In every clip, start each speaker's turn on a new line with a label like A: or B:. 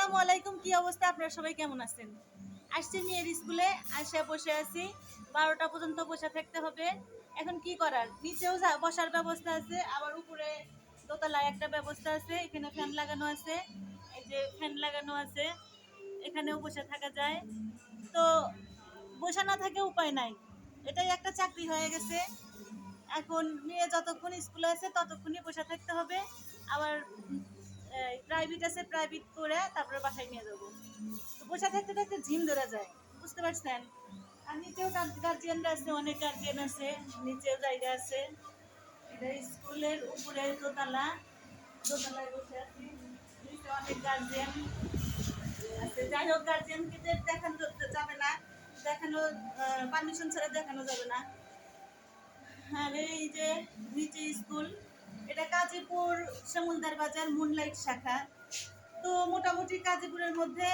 A: আসসালামু আলাইকুম, কি অবস্থা? আপনারা সবাই কেমন আছেন? আসছি মেয়ের স্কুলে, আসে বসে আছি। 12টা পর্যন্ত বসে থাকতে হবে। এখন কি করার, নিচেও বসার ব্যবস্থা আছে, আবার উপরে দোতলায় একটা ব্যবস্থা আছে। এখানে ফ্যান লাগানো আছে, এই যে ফ্যান লাগানো আছে, এখানেও বসে থাকা যায়। তো বসে না থাকে উপায় নাই, এটাই একটা চাকরি হয়ে গেছে। এখন মেয়ে যতক্ষণ স্কুলে আছে ততক্ষণই বসে থাকতে হবে। আবার প্রাইভেট আছে, প্রাইভেট করে তারপরে বাসায় নিয়ে যাবো। তো বসে থাকতে থাকতে ঝিম ধরে যায়, বুঝতে পারছেন? আর নিচেও গার্জিয়ানরা আছে, অনেক গার্জিয়ান আছে, নিচেও জায়গা আছে। এটা স্কুলের উপরে দোতলা, দোতলায় বসে আছি। নিচে অনেক গার্জিয়ান আছে। যাই হোক, গার্জিয়ানকে দেখানো যাবে না, দেখানো পারমিশন ছাড়া দেখানো যাবে না। আর এই যে নিচে স্কুল, এটা গাজীপুর শিমুলদার বাজার মুনলাইট শাখা। তো মোটামুটি গাজীপুরের মধ্যে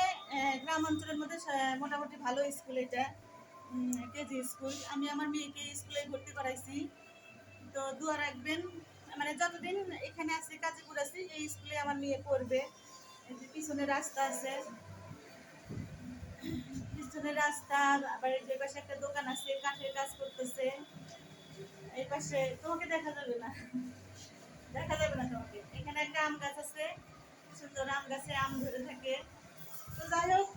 A: গ্রাম অঞ্চলের মধ্যে মোটামুটি ভালো স্কুল এটা, কেজি স্কুল। আমি আমার মেয়েকে স্কুলে ভর্তি করাইছি। তো দোয়া রাখবেন, মানে যতদিন এখানে আছে গাজীপুর আছে এই স্কুলে আমার মেয়ে পড়বে। এই যে পিছনে রাস্তা আছে, পিছনে রাস্তা, আবার এই যে পাশে একটা দোকান আছে, কাঠের কাজ করতেছে। এই পাশে তোমাকে দেখা যাবে না, দেখা যাবে না তোমাকে। এখানে একটা আম গাছ আছে, সুন্দর আম গাছে আম ধরে থাকে। তো যাই হোক,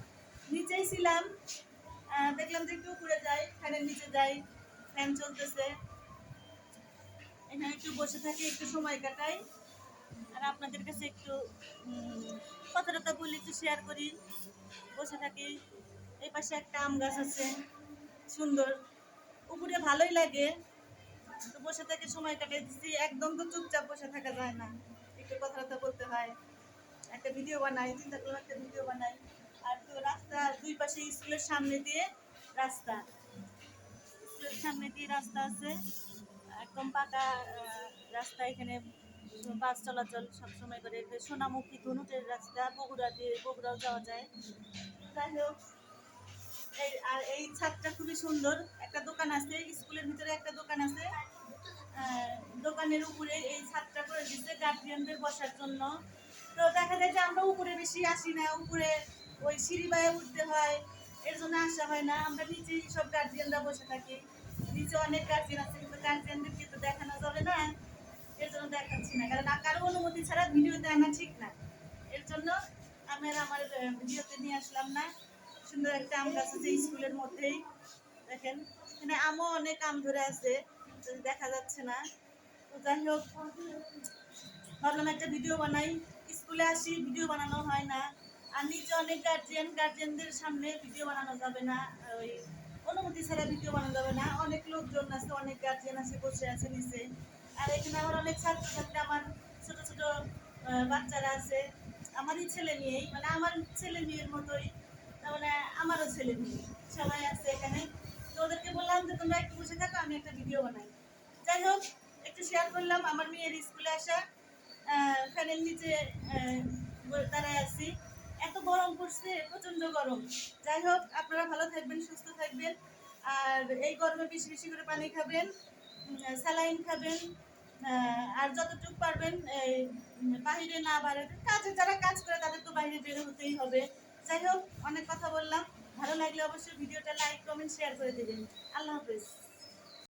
A: নিচেই ছিলাম, দেখলাম যে একটু উপরে যাই, ফ্যানের নিচে যাই, ফ্যান চলতেছে, এখানে একটু বসে থাকি, একটু সময় কাটাই। আর আপনাদের কাছে একটু কথা টথা বলি, একটু শেয়ার করি, বসে থাকি। এই পাশে একটা আম গাছ আছে, সুন্দর, উপরে ভালোই লাগে। তো বসে থেকে সময় কাটিয়ে দিচ্ছি। একদম তো চুপচাপ বসে থাকা যায় না, একটু কথাবার্তা বলতে হয়। একটা ভিডিও বানাই, চিন্তা করলাম একটা ভিডিও বানাই। আর তো রাস্তা দুই পাশে, স্কুলের সামনে দিয়ে রাস্তা, স্কুলের সামনে দিয়ে রাস্তা আছে, একদম পাকা রাস্তা। এখানে বাস চলাচল সবসময় করে। সোনামুখী ধনুটের রাস্তা, বগুড়াও যাওয়া যায়। যাই হোক, আর এই ছাদটা খুবই সুন্দর। একটা দোকান আছে স্কুলের ভিতরে, একটা দোকান আছে, দোকানের উপরে এই ছাদটা করে দিচ্ছে গার্জিয়ানদের বসার জন্য। তো দেখা যায় যে আমরা উপরে বেশি আসি না, উপরে ওই সিঁড়ি বায়ে উঠতে হয়, এর জন্য আসা হয় না। আমরা নিচেই সব গার্জিয়ানরা বসে থাকি। নিচে অনেক গার্জিয়ান আছে, কিন্তু গার্জিয়ানদেরকে তো দেখানো যাবে না, এর জন্য দেখাচ্ছি না। কারণ কারো অনুমতি ছাড়া ভিডিওতে আনা ঠিক না, এর জন্য আমি আর আমার ভিডিওতে নিয়ে আসলাম না। সুন্দর একটা আম গাছ আছে স্কুলের মধ্যেই, দেখেন এখানে আমও অনেক আম ধরে আছে, দেখা যাচ্ছে না। তো যাই হোক, ভাবলাম একটা ভিডিও বানাই। স্কুলে আসি, ভিডিও বানানো হয় না। আর নিচে অনেক গার্জিয়ানদের সামনে ভিডিও বানানো যাবে না, ওই অনুমতি ছাড়া ভিডিও বানানো যাবে না। অনেক লোকজন আছে, অনেক গার্জিয়ান আছে, বসে আছে নিচে। আর এখানে আমার অনেক ছাত্রছাত্রী, আমার ছোট ছোট বাচ্চারা আছে, আমারই ছেলে মেয়েই, মানে আমার ছেলে মেয়ের মতোই, মানে আমারও ছেলে মেয়ে সবাই আছে এখানে। তো ওদেরকে বললাম যে তোমরা একটু বসে থাকো, আমি একটা ভিডিও বানাই। যাই হোক, একটু শেয়ার করলাম আমার মেয়ের স্কুলে আসা। ফ্যানের নিচে দাঁড়ায় আছি, এত গরম পড়ছে, প্রচন্ড গরম। যাই হোক, আপনারা ভালো থাকবেন, সুস্থ থাকবেন। আর এই গরমে বেশি বেশি করে পানি খাবেন, স্যালাইন খাবেন। আর যতটুকু পারবেন বাহিরে না বাড়াবেন। কাজে যারা কাজ করে তাদের তো বাইরে বের হতেই হবে। যাই হোক, অনেক কথা বললাম। ভালো লাগলে অবশ্যই ভিডিওটা লাইক কমেন্ট শেয়ার করে দেবেন। আল্লাহ হাফেজ।